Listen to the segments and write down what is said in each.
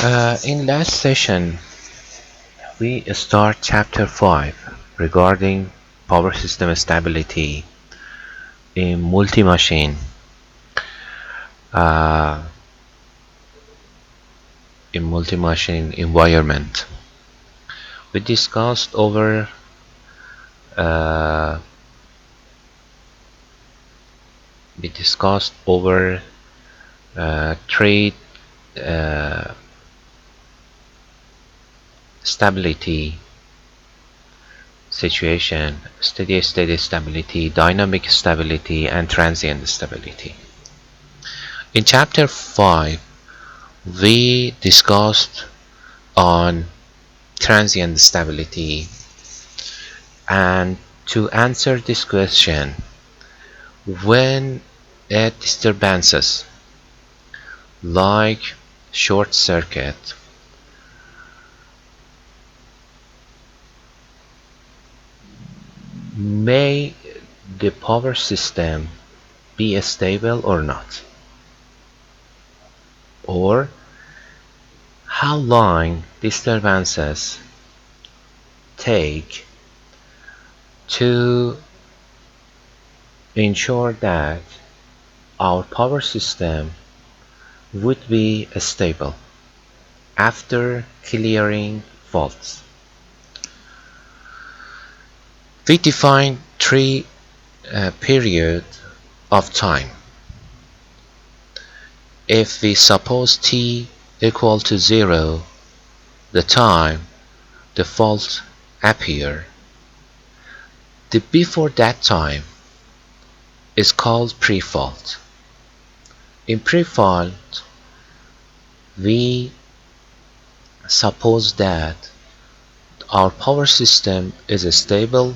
In last session, we start chapter 5 regarding power system stability in multi-machine uh, environment. We discussed over uh, trade uh, stability situation, steady state stability, dynamic stability, and transient stability. In chapter 5, we discussed on transient stability, and to answer this question, when a disturbances like short circuit may the power system be stable or not, or how long disturbances take to ensure that our power system would be stable after clearing faults. We define three periods of time. If we suppose t equal to 0, the time the fault appear, the before that time is called pre-fault. In pre-fault, we suppose that our power system is stable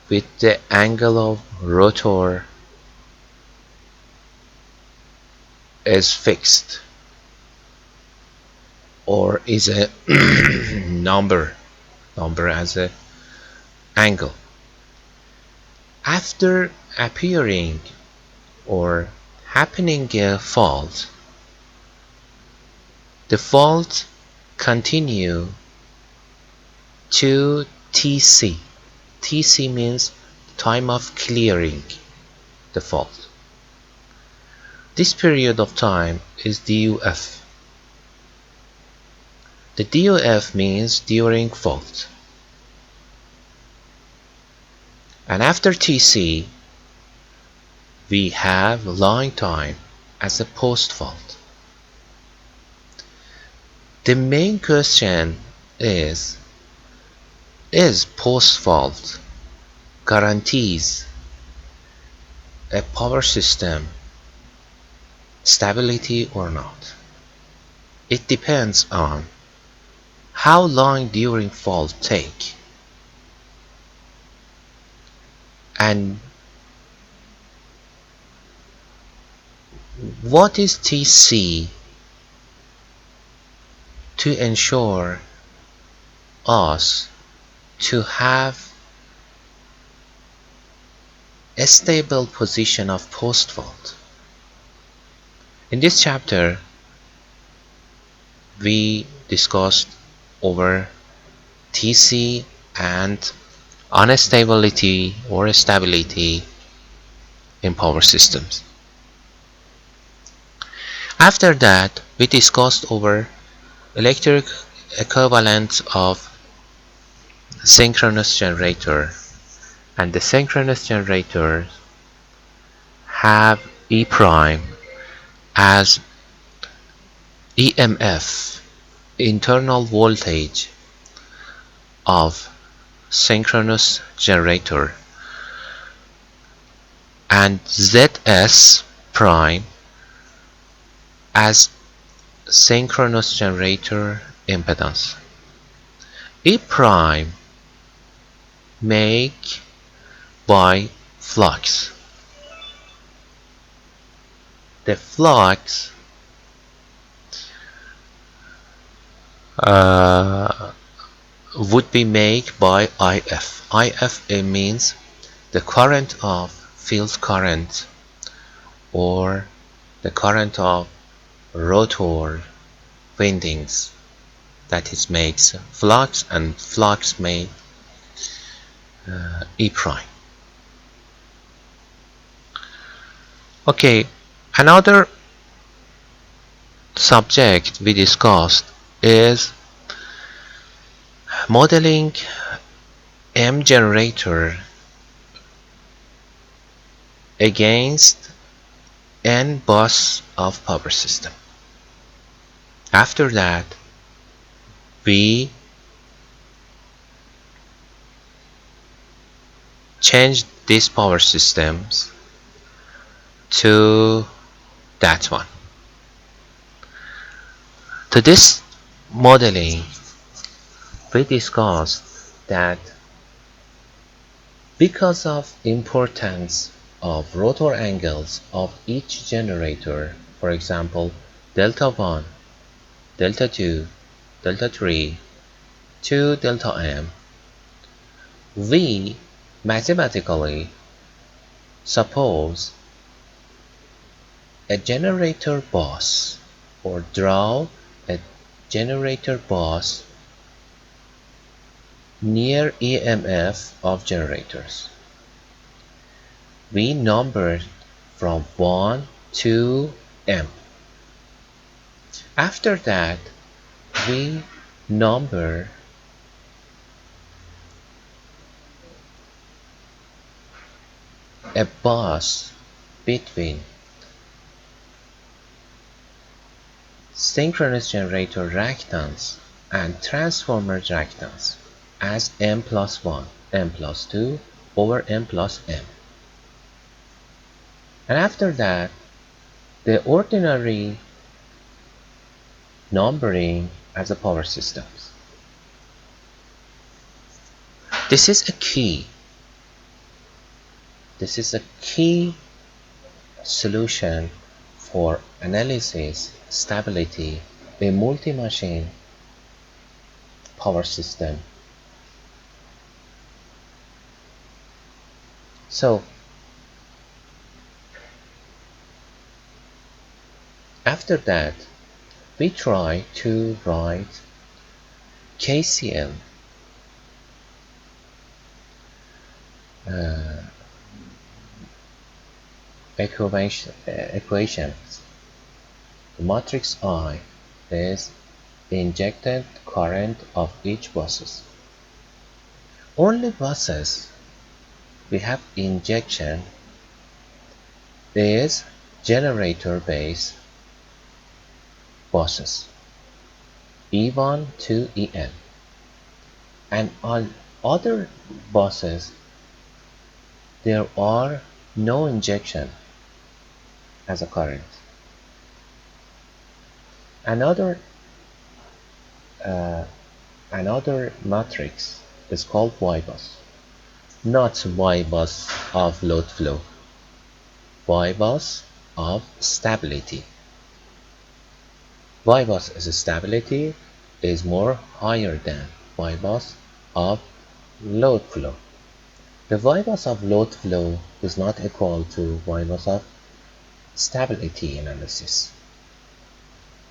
with the angle of rotor is fixed, or is a number as a angle. After appearing or happening a fault, the fault continue to TC. TC means time of clearing the fault. This period of time is DUF. The DUF means during fault. And after TC, we have long time as a post-fault. The main question is post-fault guarantees a power system stability or not? It depends on how long during fault take and what is TC to ensure us to have a stable position of post-fault. In this chapter, we discussed over TC and unstability or stability in power systems. After that, we discussed over electric equivalent of synchronous generator, and the synchronous generators have E prime as EMF, internal voltage of synchronous generator, and ZS prime as synchronous generator impedance. E prime make by flux. The flux would be made by IF. IF it means the current of field current or the current of rotor windings that is makes flux, and flux make E prime. Okay, another subject we discussed is modeling M generator against N bus of power system. After that, we changed these power systems to that one. To this modeling, we discussed that because of importance of rotor angles of each generator, for example, delta 1, delta 2, delta 3, to delta m, we mathematically suppose a generator bus, or draw a generator bus near EMF of generators. We numbered from 1 to m. After that, we number a bus between synchronous generator reactance and transformer reactance as m plus 1, m plus 2 over m plus m. And after that, the ordinary numbering as a power systems. This is a key. This is a key solution for analysis stability in multi-machine power system. So after that, we try to write KCL equations. The matrix I is the injected current of each buses. Only buses we have injection is generator base buses E1 to En, and on other buses there are no injection as a current. Another matrix is called Y bus, not Y bus of load flow, Y bus of stability. Y bus as stability is more higher than Y bus of load flow. The Y bus of load flow is not equal to Y bus of stability analysis.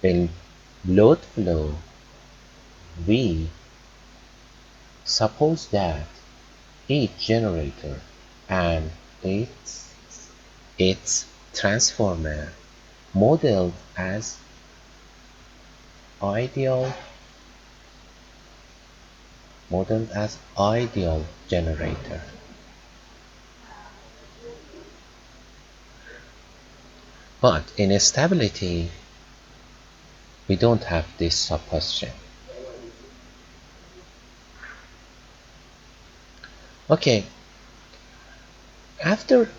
In load flow, we suppose that each generator and its transformer modeled as ideal generator. But in stability, we don't have this supposition. Okay, after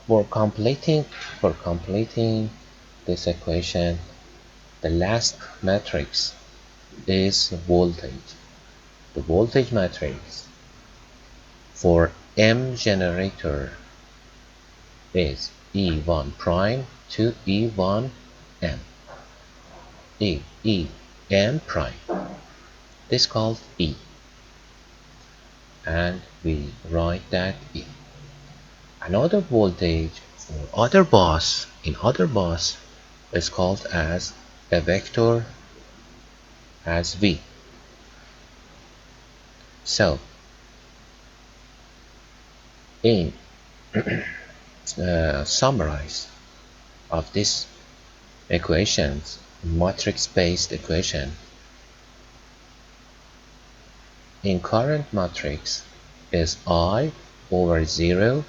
for completing this equation, the last matrix is voltage. The voltage matrix for M generator is E1 prime to E1 M. M prime. This is called E. And we write that E. Another voltage or other bus in other bus is called as a vector as V. So in summarize of this equations, matrix-based equation, in current matrix is I over 0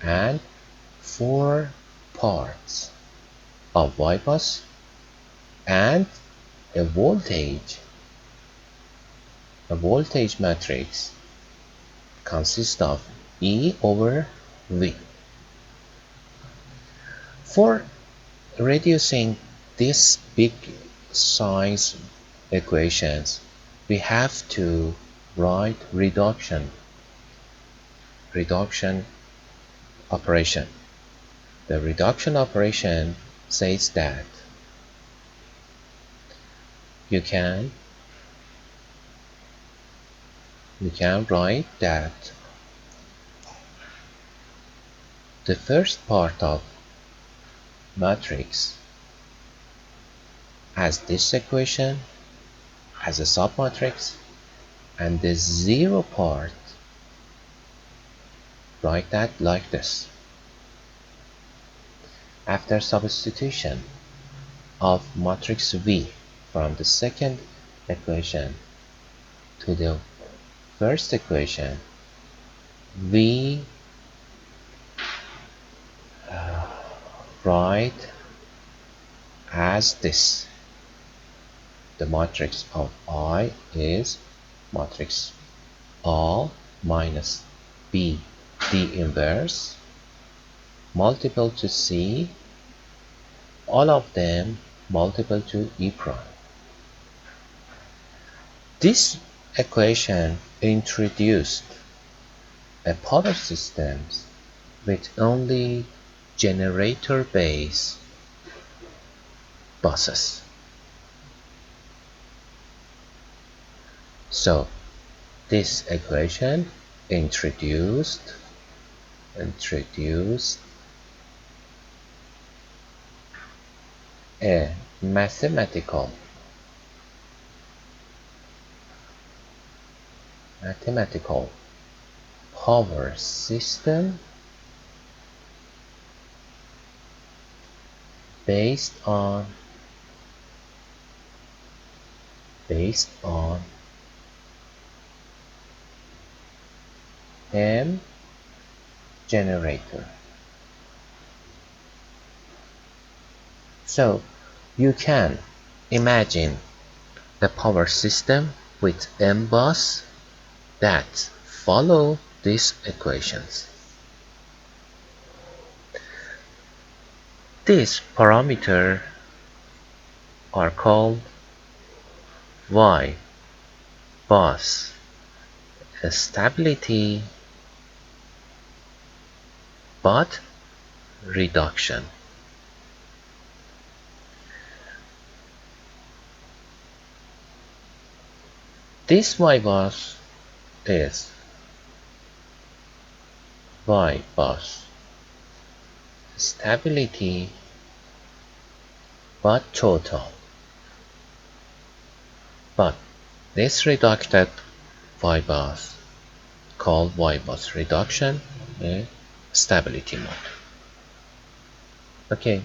and 4 parts of Y bus and a voltage matrix consists of E over V. For reducing these big size equations, we have to write reduction operation. The reduction operation says that you can write that the first part of matrix as this equation as a submatrix, and the 0 part write that like this. After substitution of matrix V from the second equation to the first equation, we write as this. The matrix of I is matrix A minus B D inverse multiple to C, all of them multiple to E prime. This equation introduced a power system with only generator base buses. So this equation introduced a mathematical power system based on M generator. So you can imagine a power system with M bus that follow these equations. These parameters are called Y bus stability but reduction. This Y bus is Y bus stability but total. But this reduced Y bus called Y bus reduction in stability mode. Okay.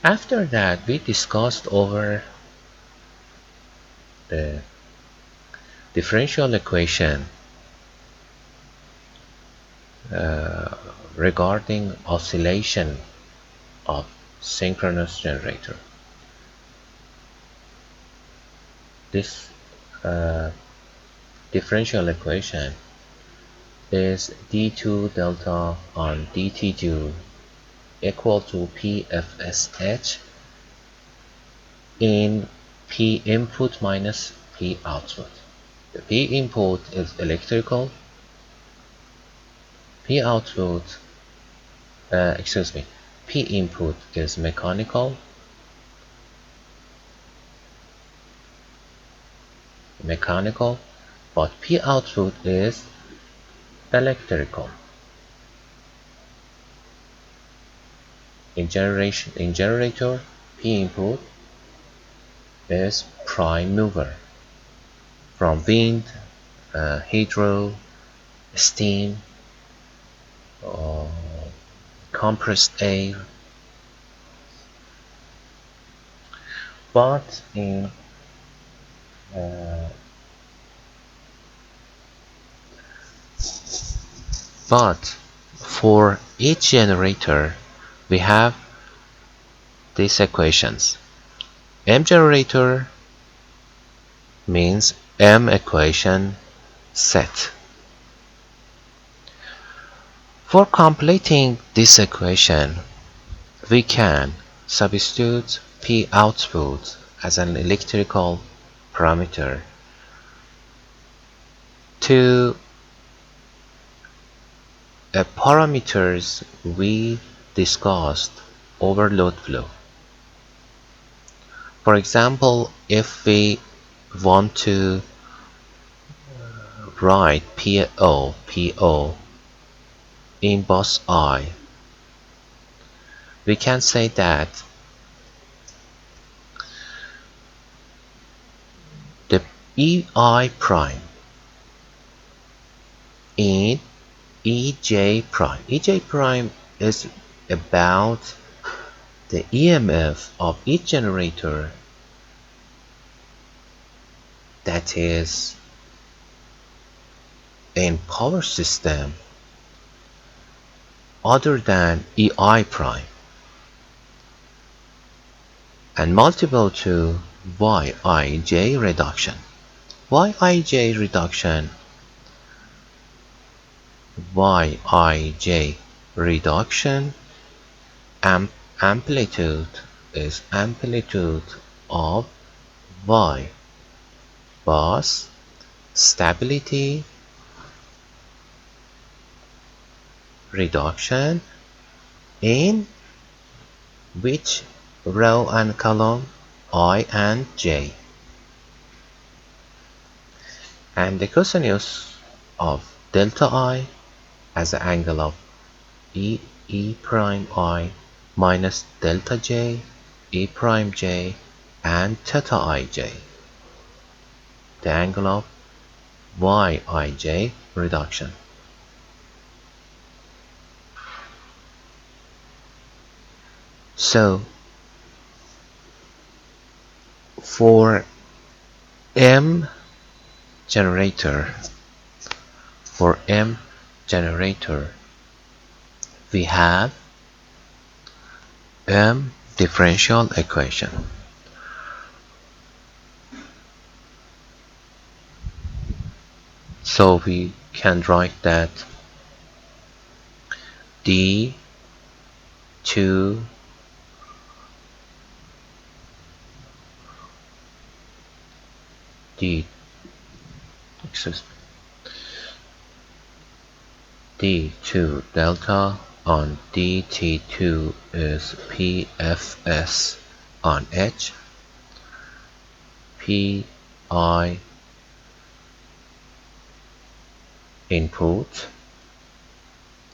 After that, we discussed over the differential equation regarding oscillation of synchronous generator. This differential equation is d2 delta on dt2 equal to PFSH in P input minus P output. The P input is electrical, P output, P input is mechanical, but P output is electrical. In generator, P input is prime mover from wind, hydro, steam, uh, compressed air. But in uh, but for each generator we have these equations. M generator means M equation set. For completing this equation, we can substitute P output as an electrical parameter to parameters we discussed over load flow. For example, if we want to write PO in bus I, we can say that the EI prime in EJ prime. EJ prime is about the EMF of each generator that is in power system other than EI prime, and multiple to Yij reduction. Yij reduction Yij reduction amplitude is amplitude of Y bus stability reduction in which row and column? I and J. And the cosinus of delta I as the angle of E prime I minus delta J, E prime J, and theta Ij, the angle of Yij reduction. So for M generator, we have M differential equation. So we can write that D2 D2 delta on DT2 is PFS on H, PI input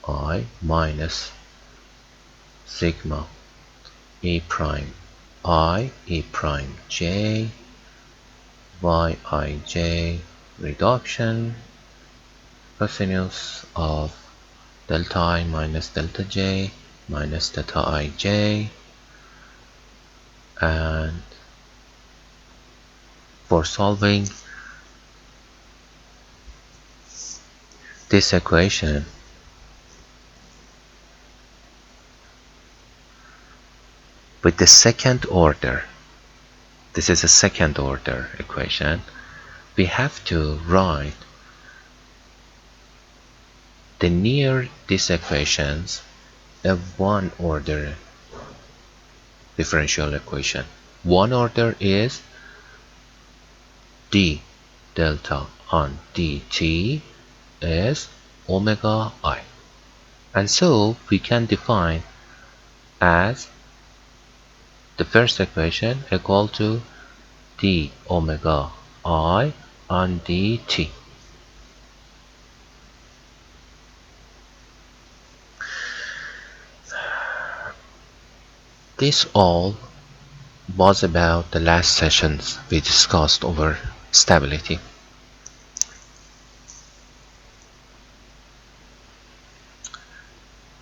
I minus sigma E prime I E prime J Yij reduction cosinus of delta I minus delta J minus theta Ij, and for solving this equation with the second order, this is a second order equation, we have to write the near these equations a one order differential equation. One order is d delta on dt is omega I, and so we can define as the first equation equal to d omega I on dt. This all was about the last sessions we discussed over stability.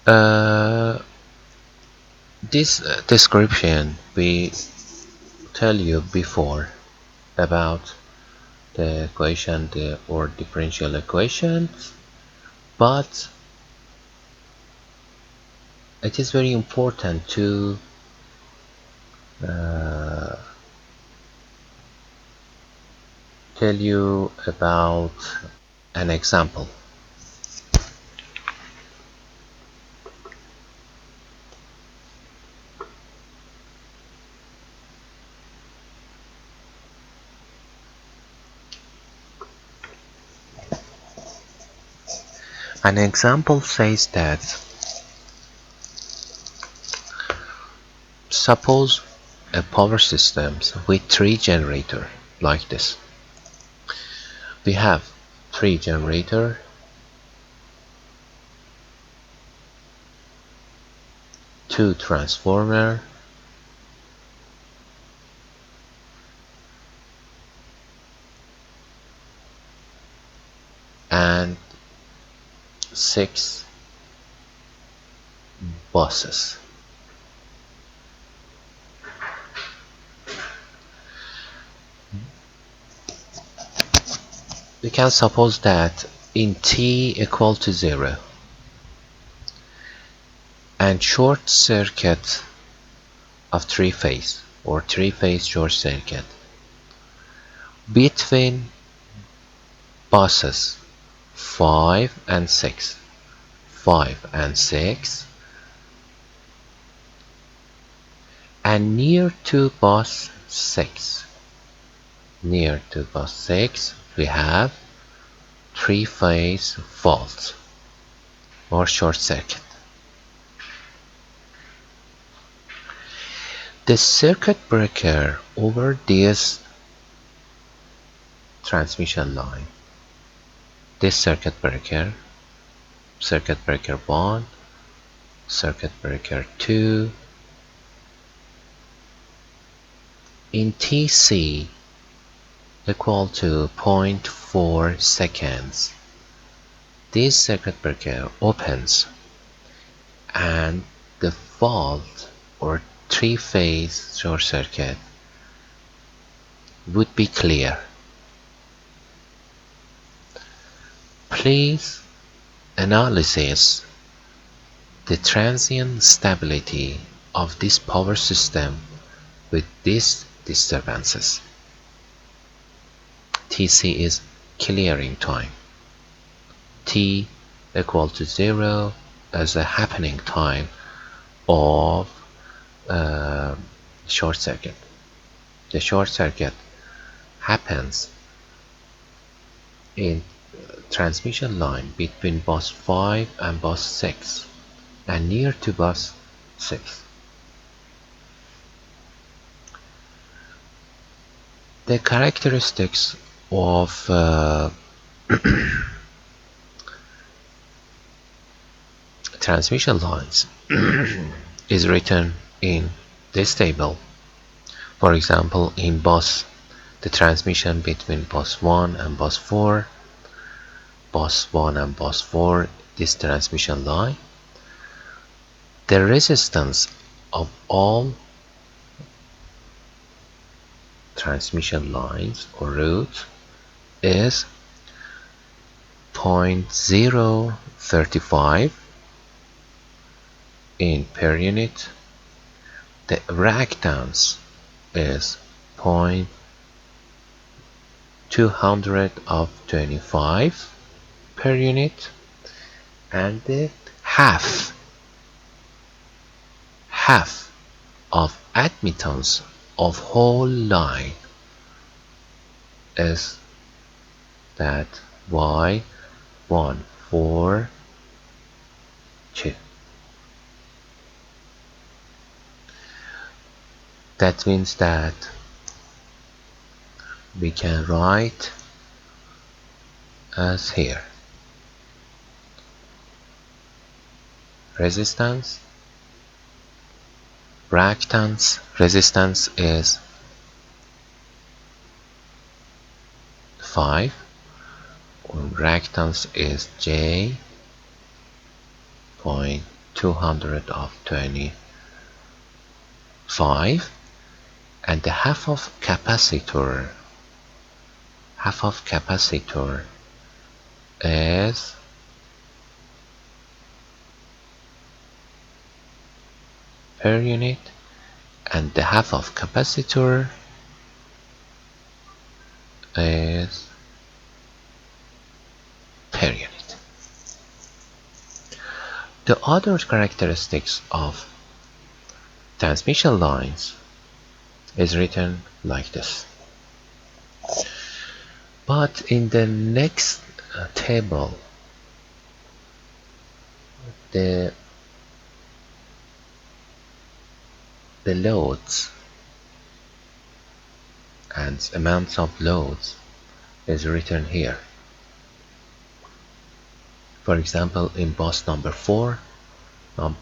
Uh, this description we tell you before about the equation or differential equations, but it is very important to uh, tell you about an example. An example says that suppose a power system with 3 generators like this. We have 3 generators, 2 transformers, and 6 buses. We can suppose that in t equal to 0 and short circuit of 3-phase or 3-phase short circuit between buses 5 and 6, 5 and 6, and near to bus 6. Near to bus 6 we have 3-phase fault or short circuit. The circuit breaker over this transmission line, this circuit breaker 1, circuit breaker 2, in Tc equal to 0.4 seconds, this circuit breaker opens and the fault or 3-phase short circuit would be clear. Please analyze the transient stability of this power system with these disturbances. Tc is clearing time. T equal to 0 as the happening time of short circuit. The short circuit happens in transmission line between bus 5 and bus 6 and near to bus 6. The characteristics of transmission lines is written in this table. For example, in bus, the transmission between bus 1 and bus 4, bus 1 and bus 4, this transmission line, the resistance of all transmission lines or routes is 0.035 in per unit. The reactance is 0.225 per unit, and the half of admittance of whole line is that Y142. That means that we can write as here: resistance, resistance is 5, reactance is J point 200 of 25, and the half of capacitor is per unit, and the half of capacitor is per unit. The other characteristics of transmission lines is written like this. But in the next table, the loads and amounts of loads is written here. For example, in bus number 4,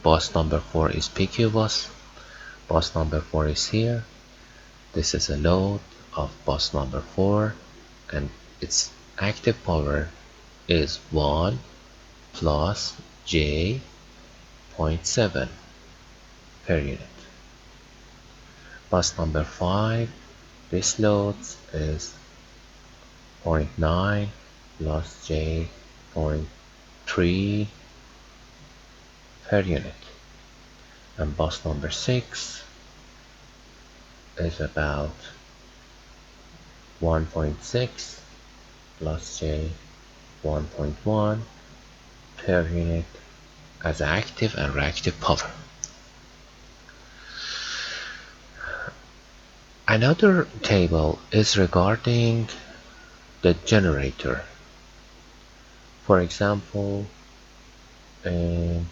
bus number 4 is PQ bus. Bus number 4 is here. This is a load of bus number 4, and its active power is 1 plus J 0.7 per unit. Bus number 5, this load is 0.9 plus J 0.3 per unit. And bus number 6 is about 1.6 plus J 1.1 per unit as active and reactive power. Another table is regarding the generator. For example, in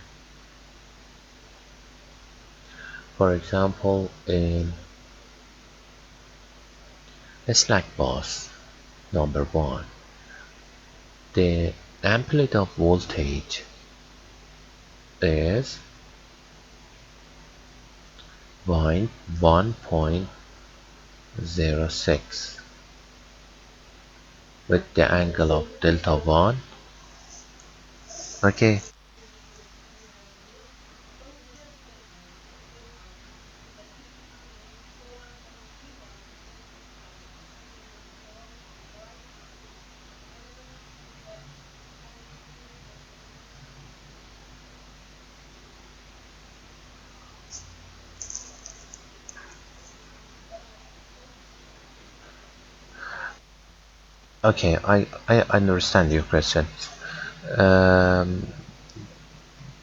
a slack bus number 1, the amplitude of voltage is 1.06 with the angle of delta 1. Okay. Okay, I understand your question. Um,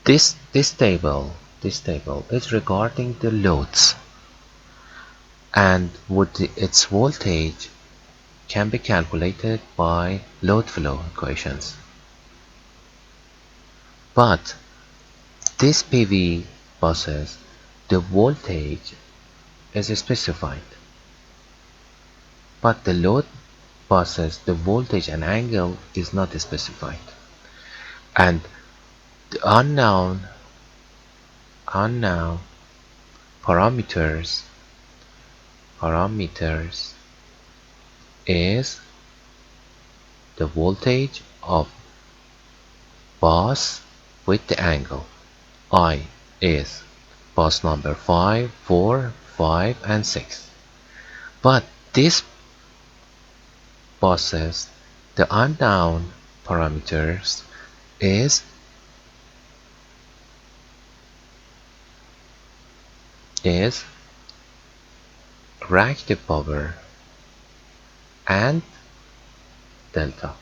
this table is regarding the loads, and its voltage can be calculated by load flow equations. But this PV buses, the voltage is specified, but the load buses, the voltage and angle is not specified, and the unknown parameters is the voltage of bus with the angle. I is bus number 5, 4, 5 and 6. But these buses, the unknown parameters is reactive power and delta.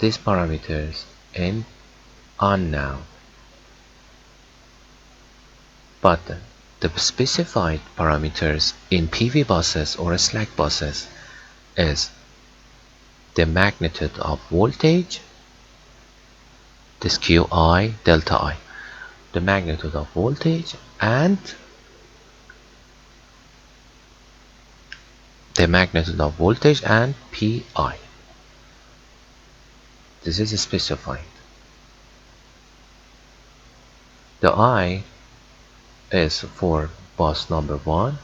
These parameters in unknown, but the specified parameters in PV buses or slack buses is the magnitude of voltage, this QI delta I, the magnitude of voltage and the magnitude of voltage and PI. This is specified. The I is for bus number 1,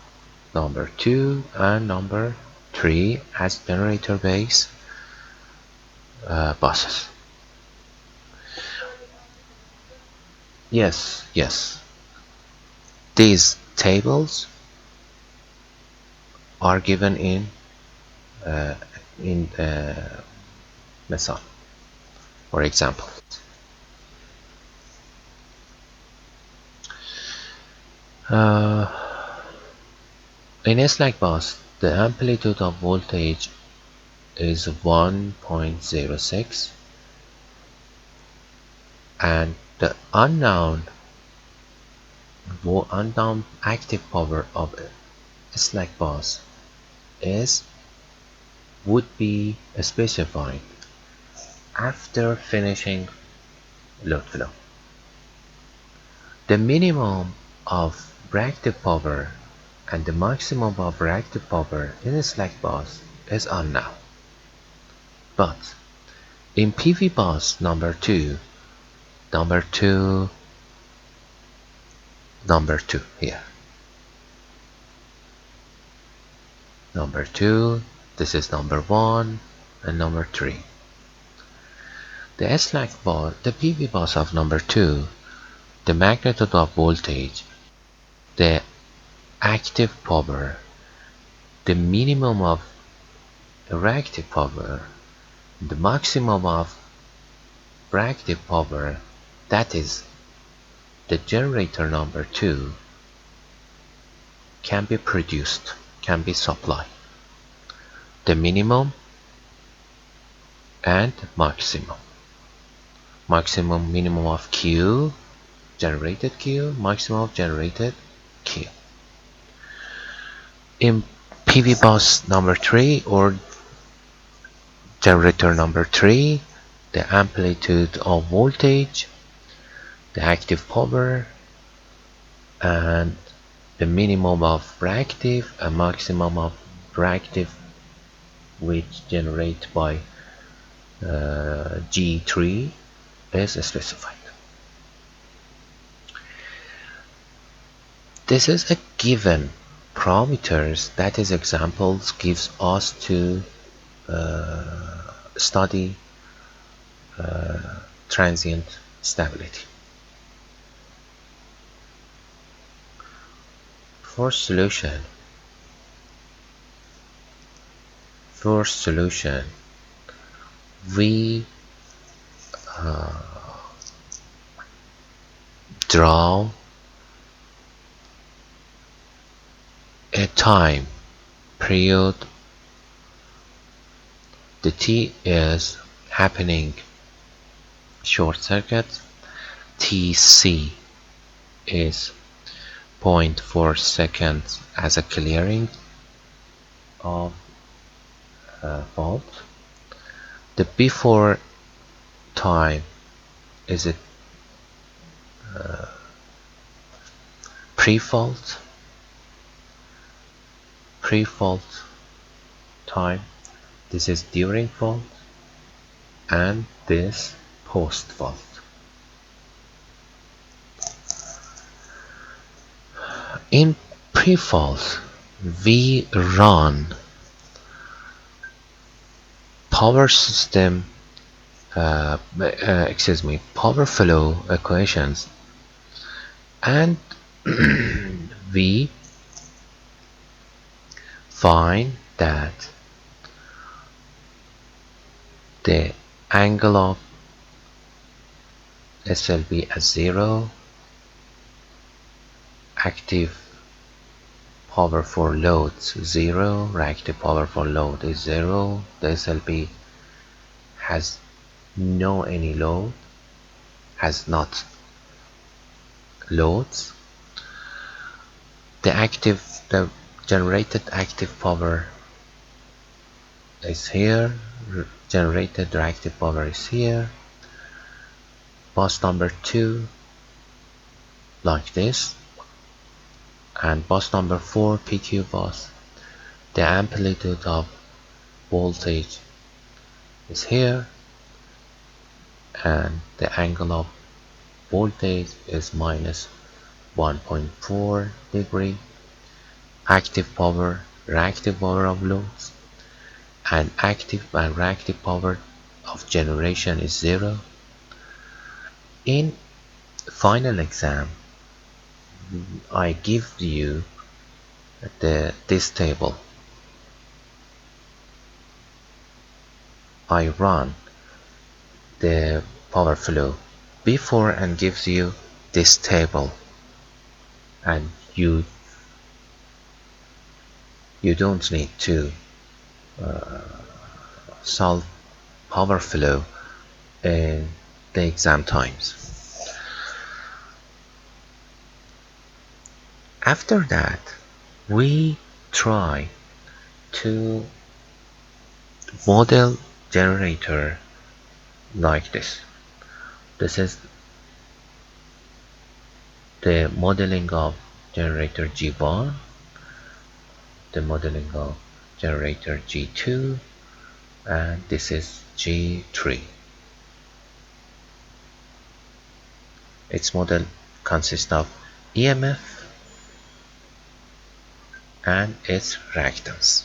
number 2, and number 3 as generator base buses. Yes. These tables are given in method, for example. In a slack bus, the amplitude of voltage is 1.06, and the unknown active power of a slack bus would be specified after finishing load flow. The minimum of reactive power and the maximum of reactive power in a slack bus is unknown. But in PV bus number 2 here. Number 2, this is number 1 and number 3. The PV bus of number 2, the magnitude of voltage, the active power, the minimum of reactive power, the maximum of reactive power, that is the generator number 2, can be produced, can be supplied. The minimum and maximum. Minimum of Q, generated Q, maximum of generated Q. In PV bus number 3 or generator number 3, the amplitude of voltage, the active power, and the minimum of reactive and maximum of reactive, which generate by G3, is specified. This is a given parameters, that is examples gives us to study transient stability. For solution, we draw a time period. The T is happening short circuit. TC is 0.4 seconds as a clearing of fault. The before time is a pre-fault time. This is during fault, and this post fault. In pre-fault, we run power flow equations, and we find that the angle of SLB as 0, active power for loads 0, reactive power for load is 0. The SLB has no any load, has not loads. The generated active power is here, generated reactive power is here. Bus number 2 like this, and bus number 4, PQ bus, the amplitude of voltage is here, and the angle of voltage is minus 1.4 degree, active power, reactive power of loads, and active and reactive power of generation is 0. In final exam, I give you this table. I run the power flow before and gives you this table, and you don't need to solve power flow in the exam times. After that, we try to model generator like this. This is the modeling of generator G1, the modeling of generator G2, and this is G3. Its model consists of EMF and its reactance.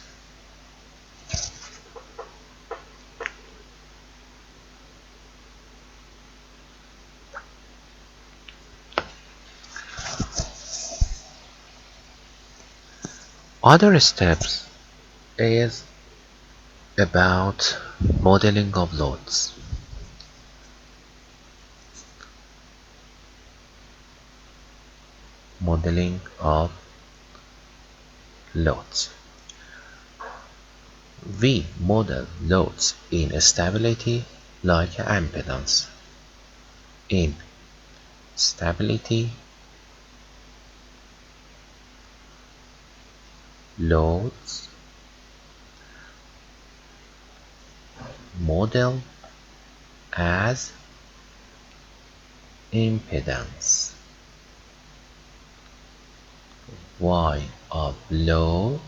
Other steps is about modeling of loads. Modeling of loads. We model loads in stability like impedance. In stability, loads model as impedance. Y of load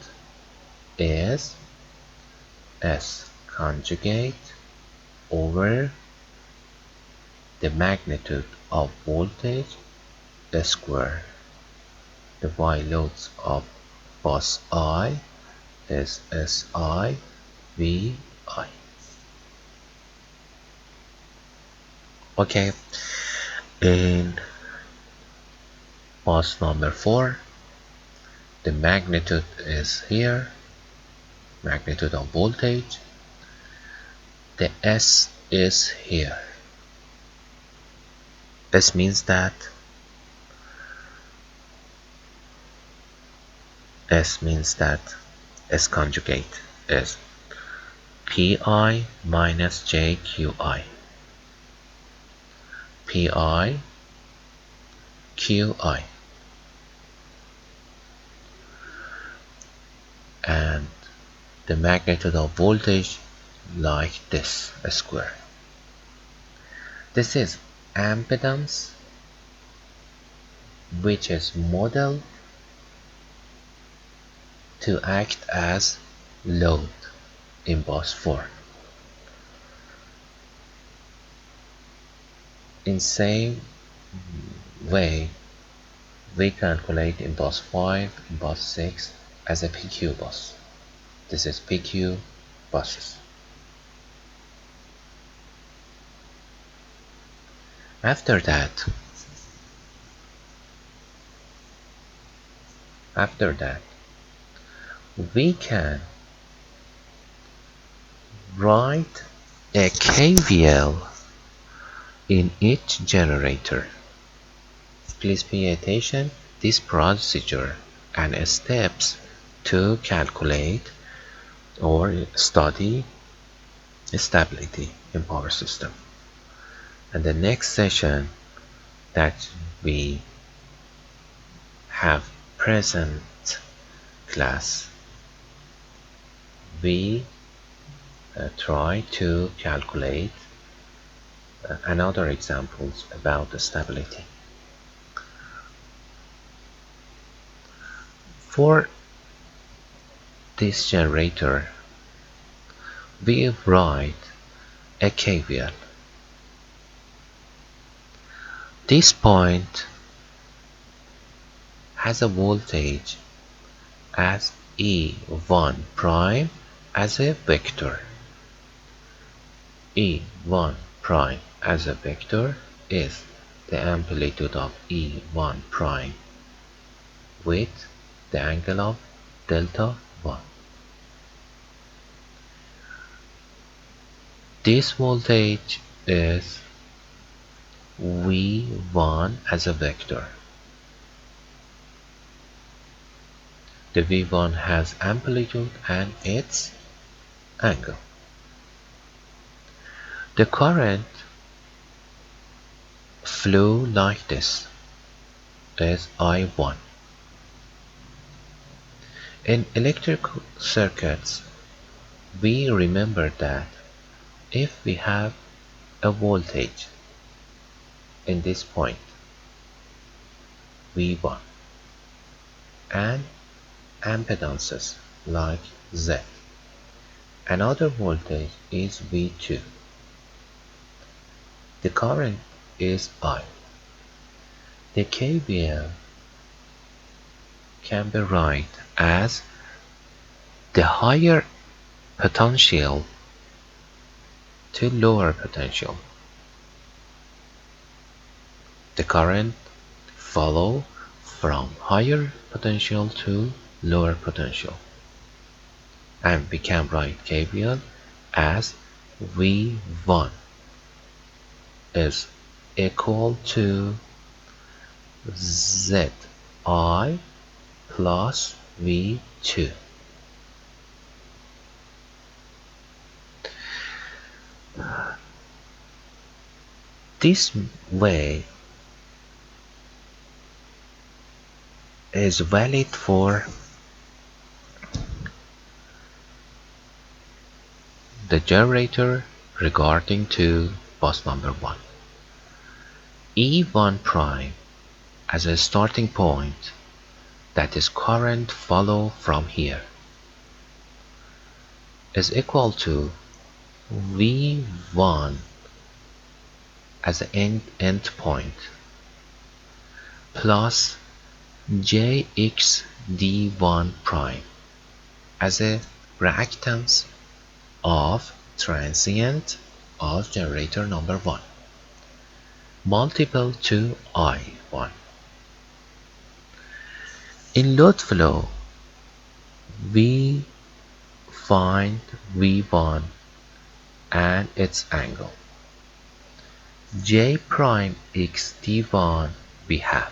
is S conjugate over the magnitude of voltage square. The Y loads of bus I is SI VI. Okay, in bus number 4, the magnitude is here, magnitude of voltage. The S is here. S means that S conjugate is Pi minus JQI. Pi QI. And the magnitude of voltage like this square. This is impedance, which is modeled to act as load in bus 4. In same way, we calculate in bus 5, in bus 6 as a PQ bus. This is PQ buses. After that, we can write a KVL in each generator. Please pay attention this procedure and steps to calculate or study stability in power system. And the next session that we have present class, we try to calculate another examples about the stability. For this generator, we write a KVL. This point has a voltage as E1 prime as a vector. E1 prime as a vector is the amplitude of E1 prime with the angle of delta 1. This voltage is V1 as a vector. The V1 has amplitude and its angle. The current flow like this is I1. In electric circuits, we remember that if we have a voltage in this point V1 and impedances like Z, another voltage is V2. The current is I. The KVL can be written as the higher potential to lower potential. The current follow from higher potential to lower potential, and we can write KVL as V1 is equal to ZI plus V2. This way is valid for the generator regarding to bus number 1. E1 prime as a starting point, that is current follow from here, is equal to V1 as an end point plus JXD1 prime as a reactance of transient of generator number 1 multiple to I1. In load flow, we find V1 and its angle. J prime x d1 we have.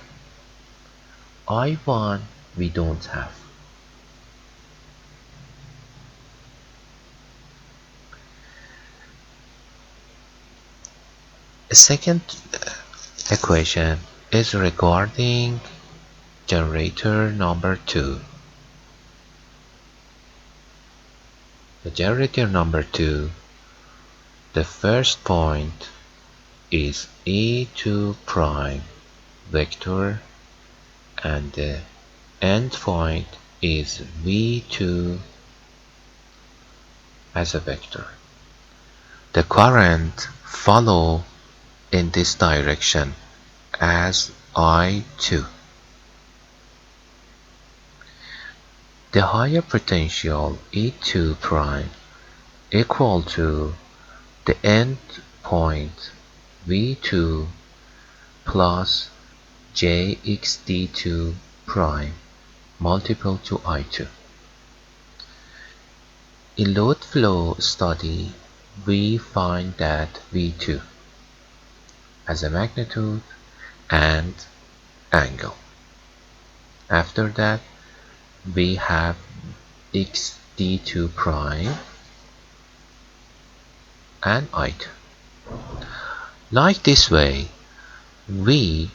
I1 we don't have. A second equation is regarding generator number 2. The generator number 2, the first point is E2 prime vector and the end point is V2 as a vector. The current follow in this direction as I2. The higher potential E2 prime equal to the end point V2 plus JXD2 prime multiple to I2. In load flow study, we find that V2 as a magnitude and angle. After that, we have XD2 prime and I2. Like this way, we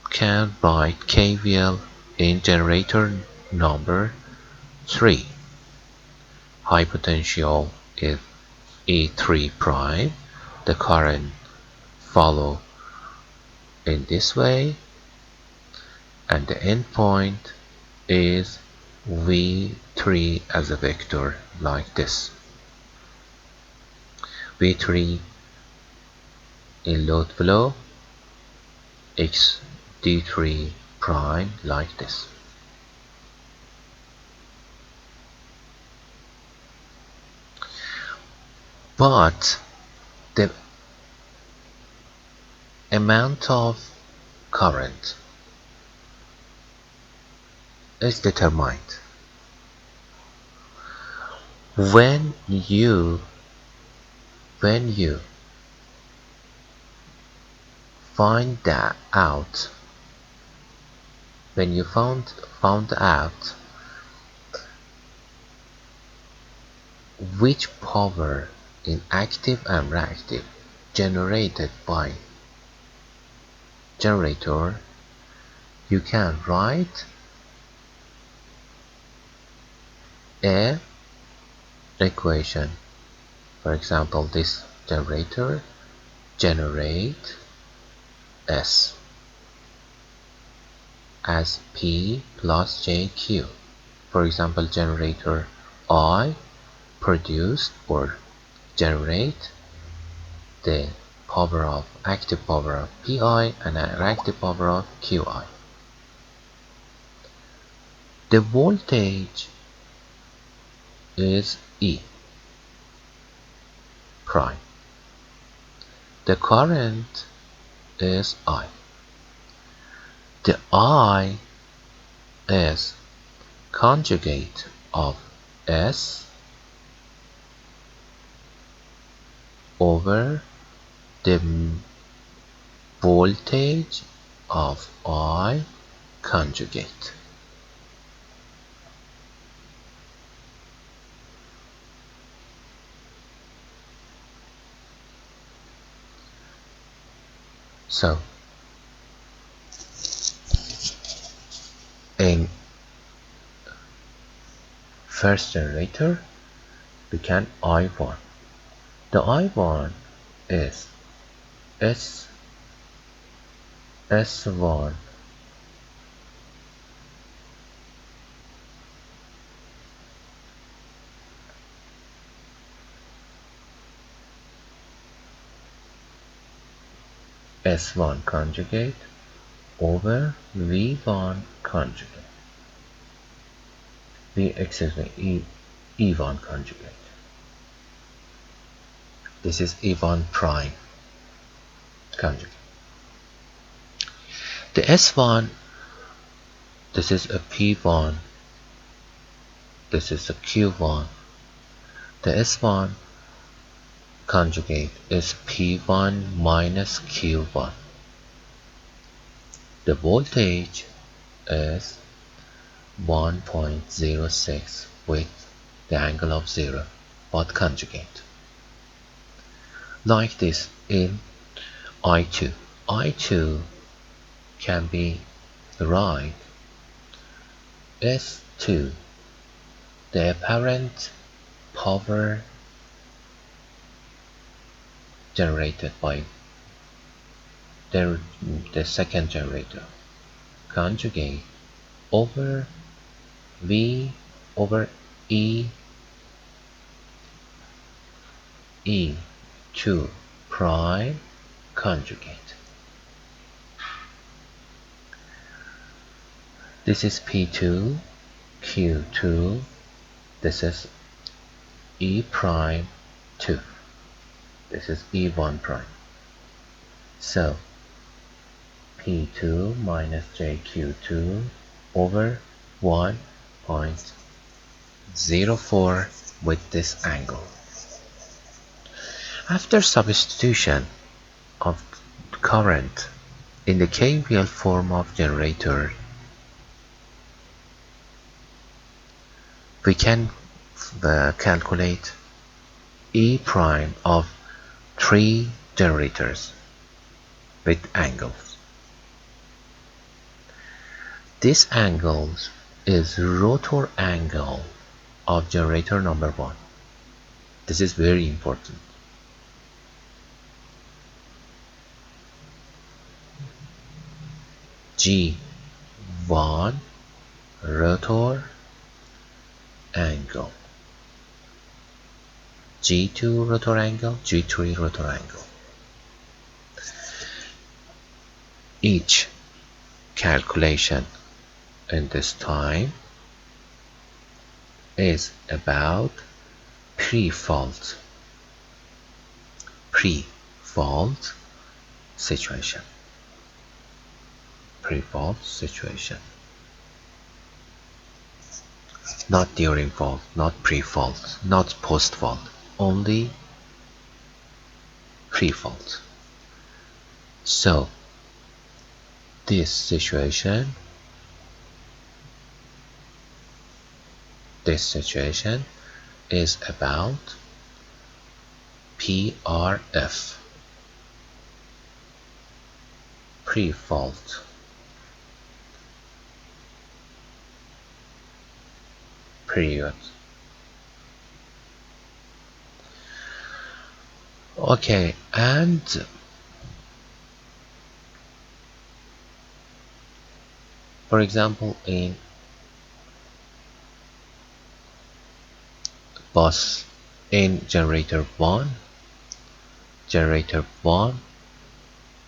can write KVL in generator number 3. High potential is E3 prime. The current follow in this way, and the end point is V3 as a vector like this. V3 in load flow, XD3 prime like this. but the amount of current is determined when you find that out when you found out which power in active and reactive generated by generator, you can write a equation. For example, this generator generate S as P plus JQ. For example, generator I produce or generate the power of active power of Pi and a reactive power of Qi. The voltage is E prime. The current is I. The I is conjugate of S over the voltage of I conjugate. So in first generator we can I1. The I1 is S1 S1 conjugate over V1 conjugate. E1 conjugate. This is E1 prime conjugate. The S1, this is a P1, this is a Q1. The S1 conjugate is P1 minus Q1. The voltage is 1.06 with the angle of 0, but conjugate. Like this in I2. I2 can be right S2, the apparent power generated by the second generator, conjugate over V over E2 prime conjugate. This is P2, Q2, this is E prime 2, this is E1 prime. So P2 minus JQ2 over 1.04 with this angle. After substitution of current in the KVL form of generator, we can calculate E prime of 3 generators with angles. This angle is rotor angle of generator number 1. This is very important. G1 rotor angle, G2 rotor angle, G3 rotor angle. Each calculation in this time is about pre-fault pre-fault situation. Pre-fault situation. Not during fault, not pre-fault, not post-fault, only pre-fault. So this situation is about PRF, pre-fault period. Okay, and for example, in bus in generator 1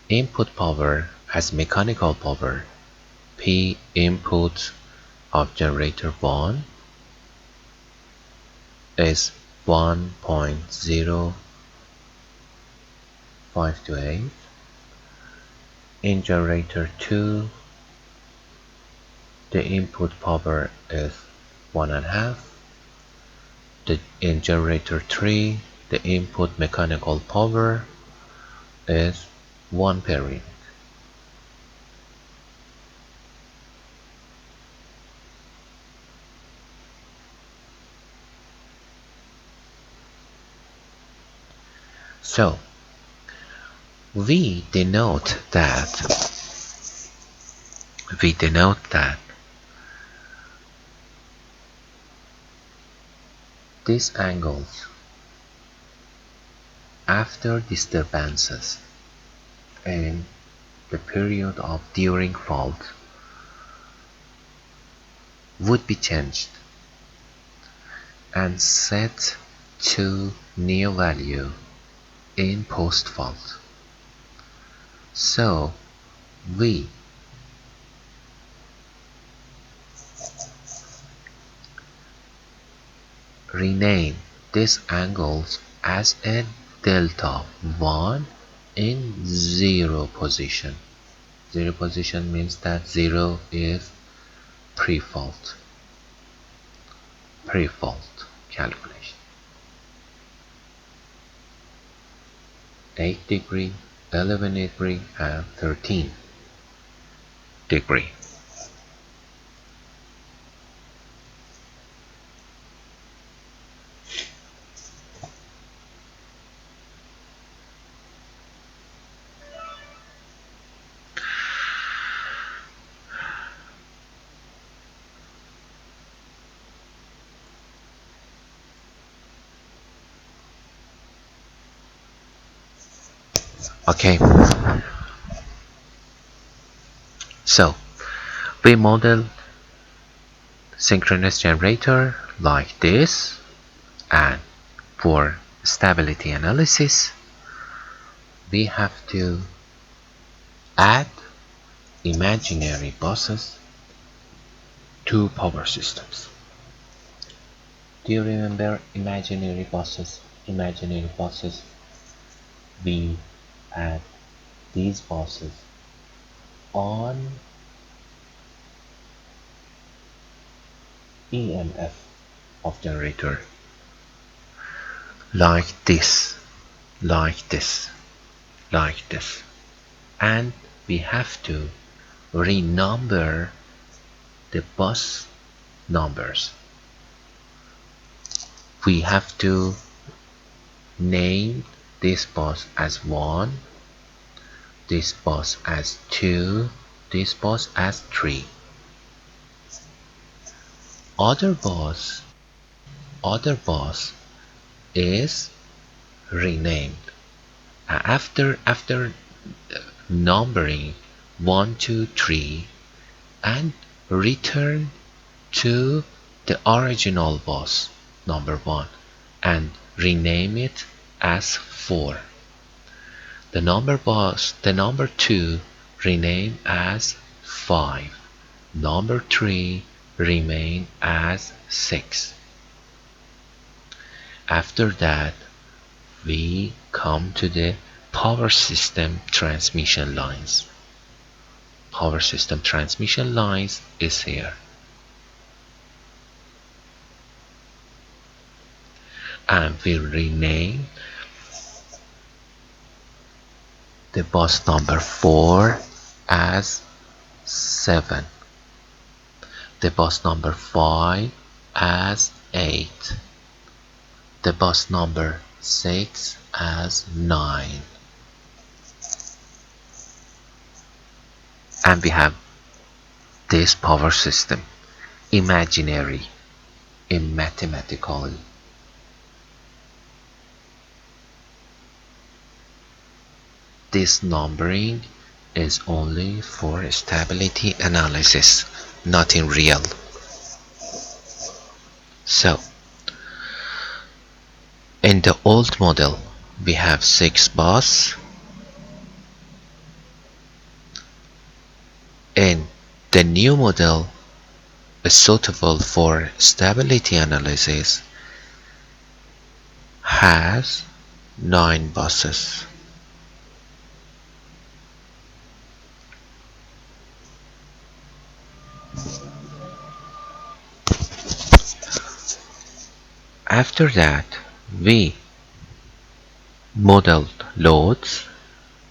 input power as mechanical power, P input of generator 1 is 1.0528. In generator 2 the input power is 1.5. In generator 3 the input mechanical power is 1 per unit. So we denote that these angles after disturbances in the period of during fault would be changed and set to new value in post fault. So we rename these angles as a delta 1 in 0 position. 0 position means that 0 is pre-fault calculation. 8 degree, 11 degree and 13 degree. Okay, so we model synchronous generator like this, and for stability analysis we have to add imaginary buses to power systems. Do you remember imaginary buses? We add these buses on EMF of generator like this, and we have to renumber the bus numbers. We have to name this bus as 1, this bus as 2, this bus as 3. Other bus is renamed after numbering 1, 2, 3 and return to the original bus number 1 and rename it as 4. The number 2 rename as 5. Number 3 remain as 6. After that we come to the power system transmission lines. Power system transmission lines is here. And we rename the bus number 4 as 7, the bus number 5 as 8, the bus number 6 as 9. And we have this power system, imaginary in mathematically. This numbering is only for stability analysis, nothing real. So, in the old model, we have 6 buses. In the new model, is suitable for stability analysis, has 9 buses. After that, we modeled loads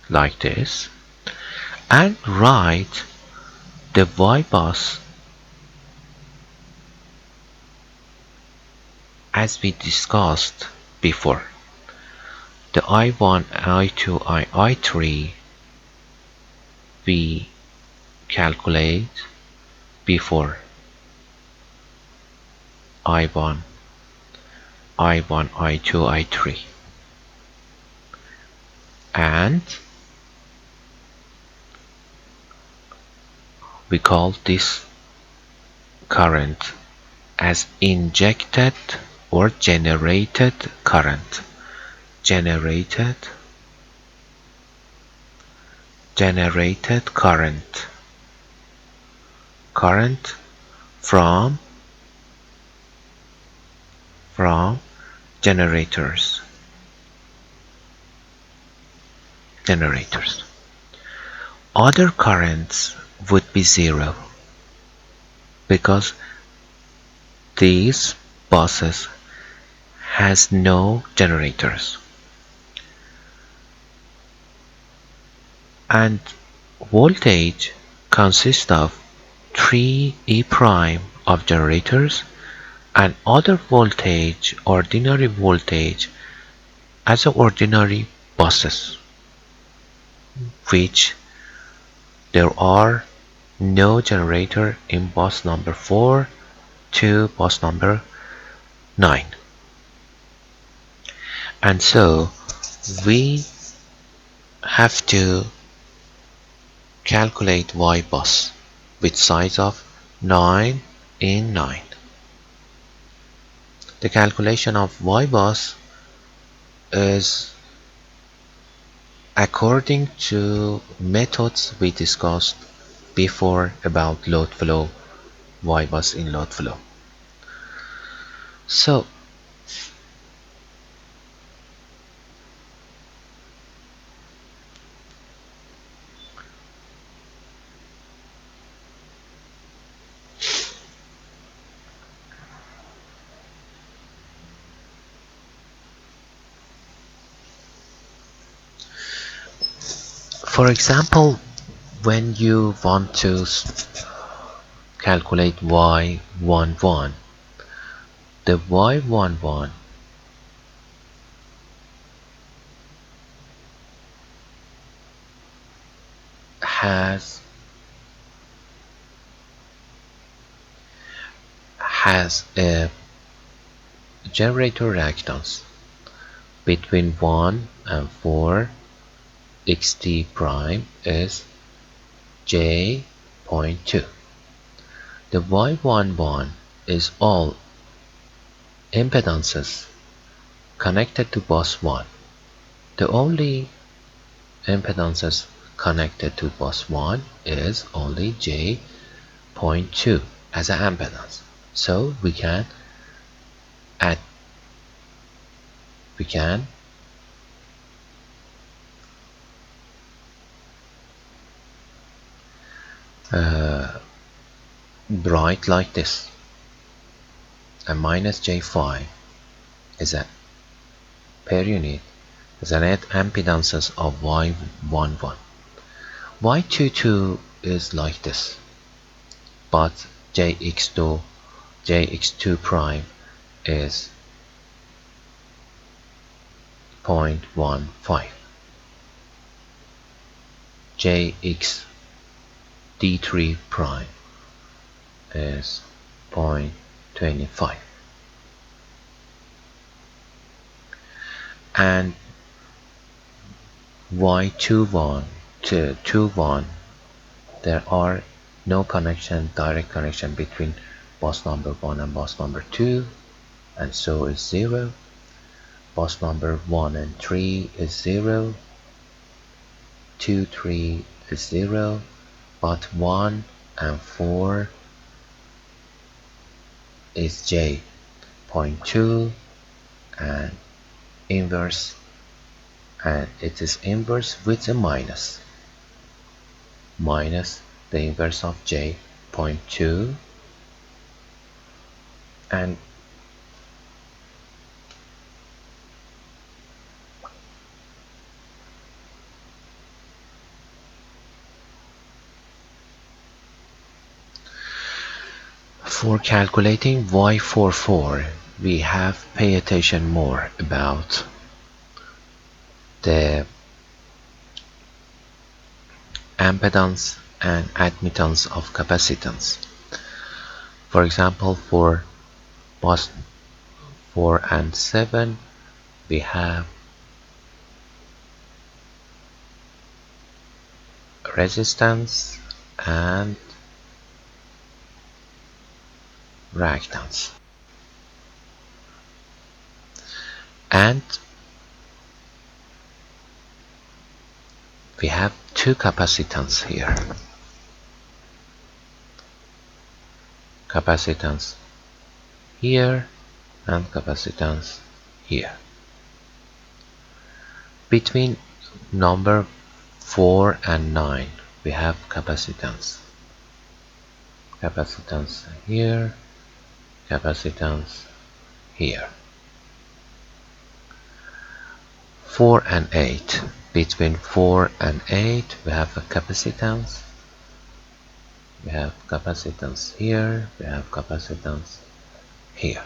like this and write the Y bus as we discussed before. The I1, I2, I3 we calculate before I1, I1, I2, I3, and we call this current as injected or generated current. Generated current. Current from generators. Other currents would be 0 because these buses has no generators. And voltage consists of 3 E prime of generators and other voltage, ordinary voltage, as ordinary buses, which there are no generator in bus number 4 to bus number 9. And so we have to calculate Y bus with size of 9 in 9. The calculation of Y bus is according to methods we discussed before about load flow, Y bus in load flow. So for example, when you want to calculate Y11, the Y11 has a generator reactance between 1 and 4. xt prime is J.2. The Y11 is all impedances connected to bus 1. The only impedances connected to bus 1 is only J.2 as an impedance. So we can uh, write like this: a minus J5 is a per unit is a net impedances of Y11. Y22 is like this, but Jx2 prime is 0.15. Jx D3 prime is 0.25. And Y21 to 21, there are no direct connection between bus number 1 and bus number 2, and so is 0. Bus number 1 and 3 is 0, 2, 3 is 0, but 1 and 4 is J.2 and inverse, and it is inverse with a minus the inverse of J.2, and for calculating Y44 we have pay attention more about the impedance and admittance of capacitance. For example, for bus 4 and 7 we have resistance and reactance, and we have two capacitance here, capacitance here and capacitance here. Between number 4 and 9 we have capacitance here, capacitance here. 4 and 8, between 4 and 8 we have a capacitance, here, we have capacitance here.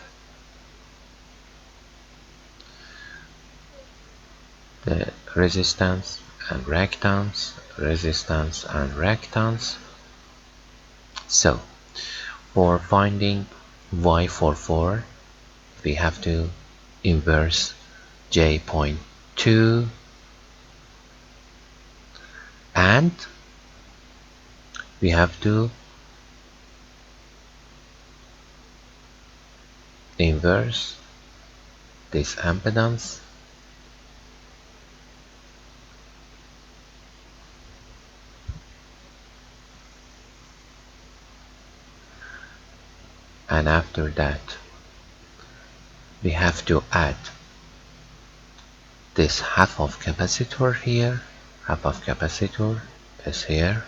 The resistance and reactance, So for finding Y44 we have to inverse J.2 and we have to inverse this impedance and after that we have to add this half of capacitor here, half of capacitor is here.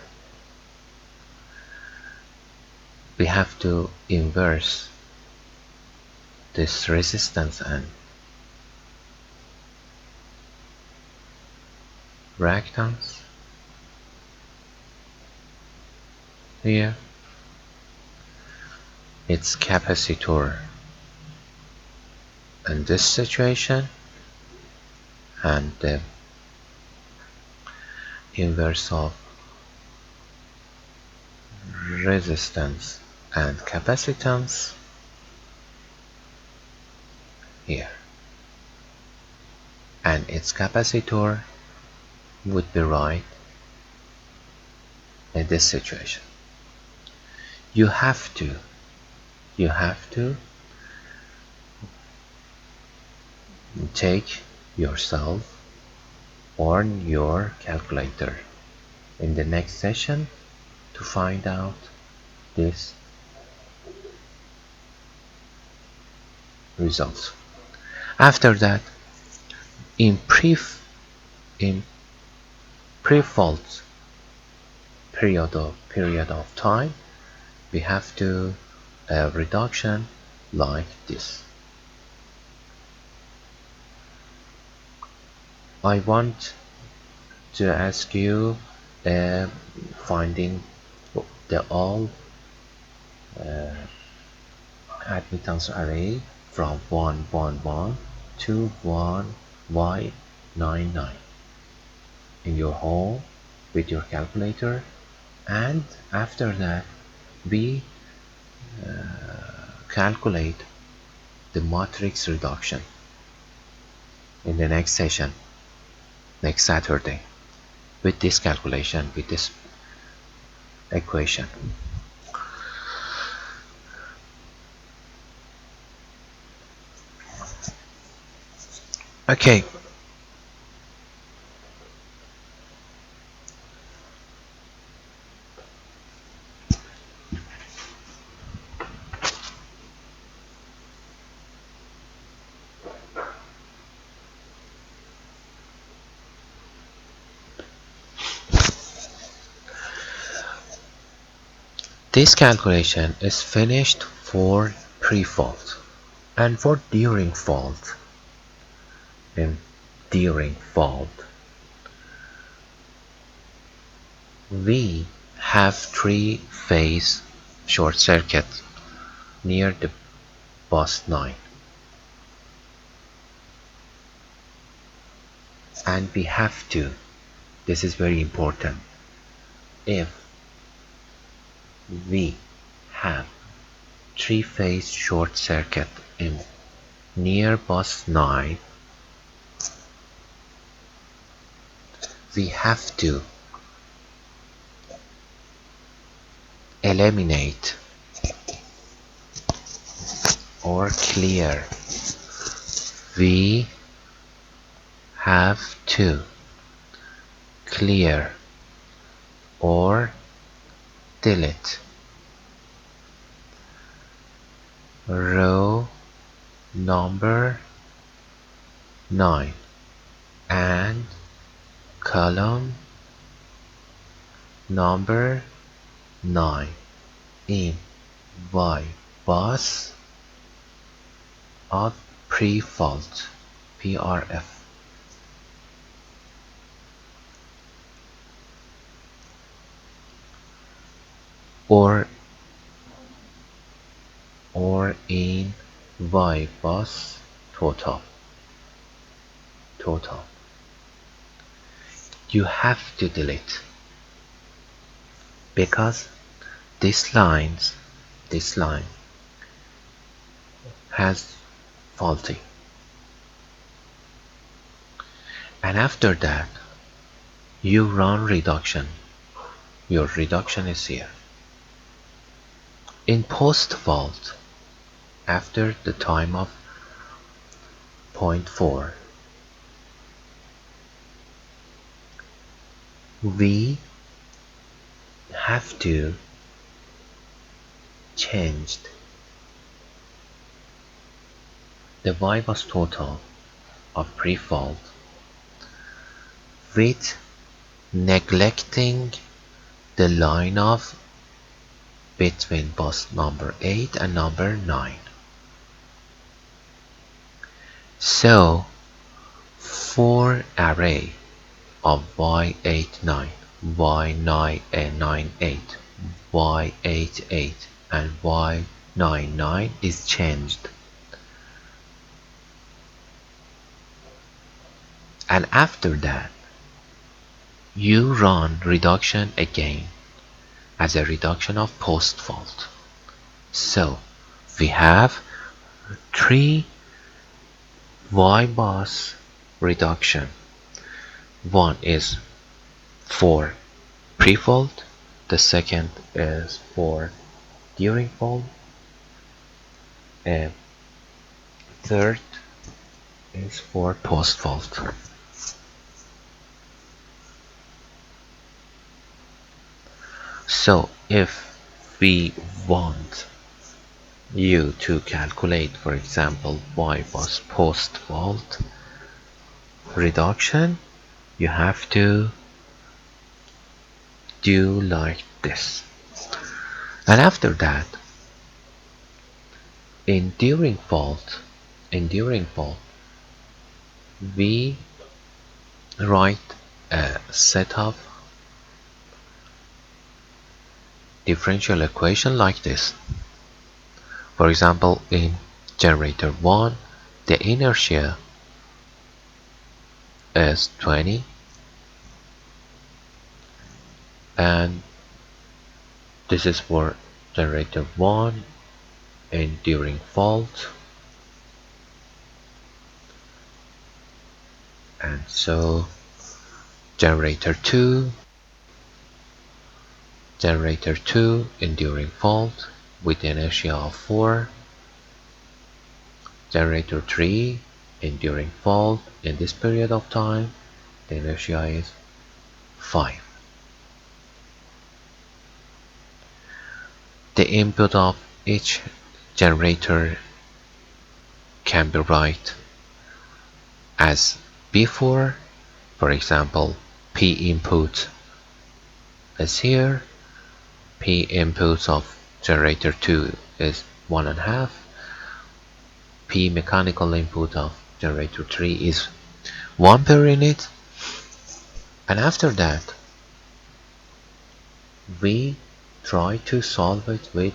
We have to inverse this resistance and reactance here. It's capacitor in this situation and the inverse of resistance and capacitance here, and its capacitor would be right in this situation. You have to take yourself on your calculator in the next session to find out this results. After that, in pre-fault period of time, we have to a reduction like this. I want to ask you finding the all admittance array from 111 to 1y99 in your home with your calculator, and after that we calculate the matrix reduction in the next session, next Saturday, with this calculation, with this equation. Okay. This calculation is finished for pre-fault, and for during fault. During fault, we have three-phase short circuit near the bus 9, and we have to, this is very important, if we have three-phase short circuit in near bus 9, we have to eliminate or clear. We have to clear or delete row number 9 and column number 9 in Y bus of pre-fault PRF. Or in Y bus total. You have to delete, because this line has faulty, and after that you run reduction. Your reduction is here. In post fault, after the time of 0.4, we have to change the Y bus total of pre-fault with neglecting the line of between bus number 8 and number 9. So for array of Y89, Y98, Y88 and Y99 is changed, and after that you run reduction again as a reduction of post fault. So we have 3 Y bus reduction. One is for pre-fault, the second is for during fault, and third is for post fault. So if we want you to calculate, for example, Y bus post fault reduction, you have to do like this. And after that, in during fault, we write a set of differential equation like this. For example, in generator 1, the inertia is 20, and this is for generator 1 and during fault. And so generator 2 enduring fault with inertia of 4, generator 3 enduring fault in this period of time, the inertia is 5. The input of each generator can be write as before. For example, P input is here, P inputs of generator 2 is 1.5, P mechanical input of generator 3 is 1 per unit, and after that we try to solve it with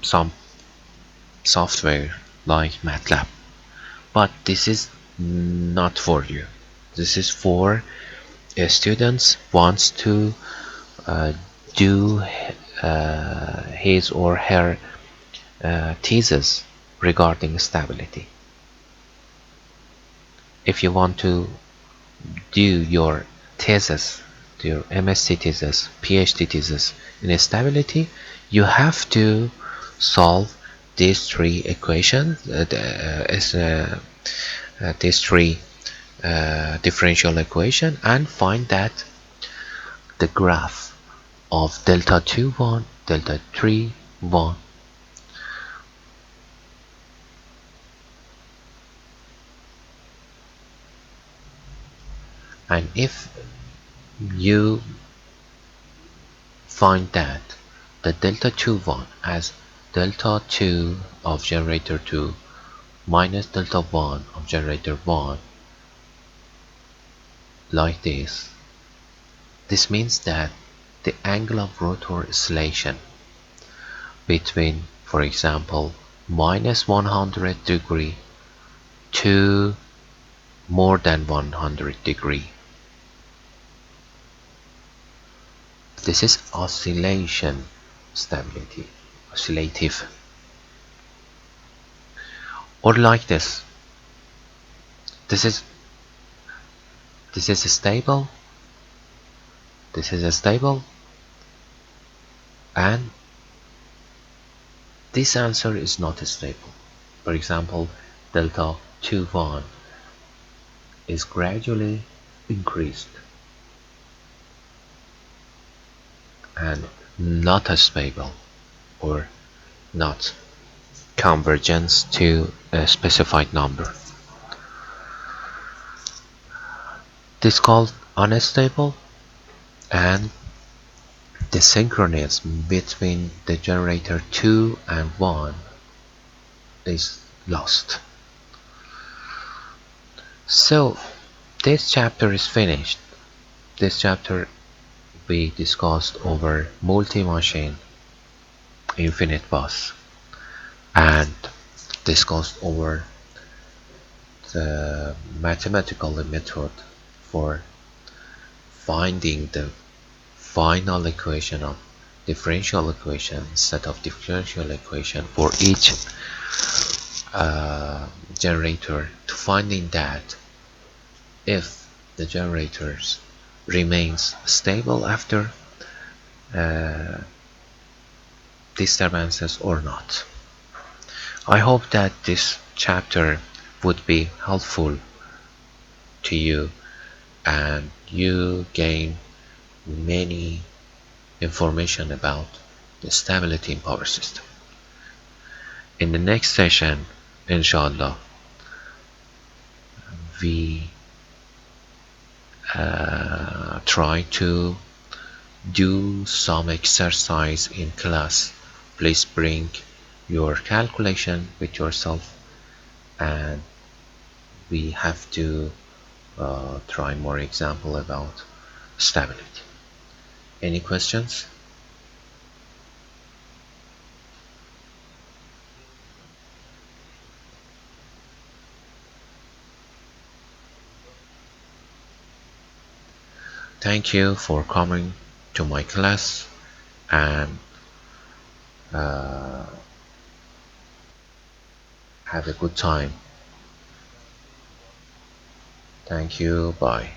some software like MATLAB. But this is not for you. This is for students wants to do his or her thesis regarding stability. If you want to do your thesis, your MSc thesis, PhD thesis in stability, you have to solve these three equations, these three differential equation, and find that the graph of delta 2 1, delta 3 1, and if you find that the delta 2 1 as delta 2 of generator 2 minus delta 1 of generator 1 like this, this means that the angle of rotor oscillation between, for example, minus 100 degree to more than 100 degree, this is oscillation stability, oscillative. Or like this, this is stable, this is stable, and this answer is not stable. For example, delta 2 1 is gradually increased and not stable, or not convergence to a specified number. This is called unstable, and the synchronism between the generator 2 and 1 is lost. So this chapter is finished. This chapter we discussed over multi-machine infinite bus and discussed over the mathematical method for finding the final equation of differential equation, set of differential equation for each generator, to finding that if the generators remains stable after disturbances or not. I hope that this chapter would be helpful to you and you gain many information about the stability in power system. In the next session, inshallah, we try to do some exercise in class. Please bring your calculation with yourself, and we have to try more example about stability. Any questions? Thank you for coming to my class, and uh, have a good time. Thank you. Bye.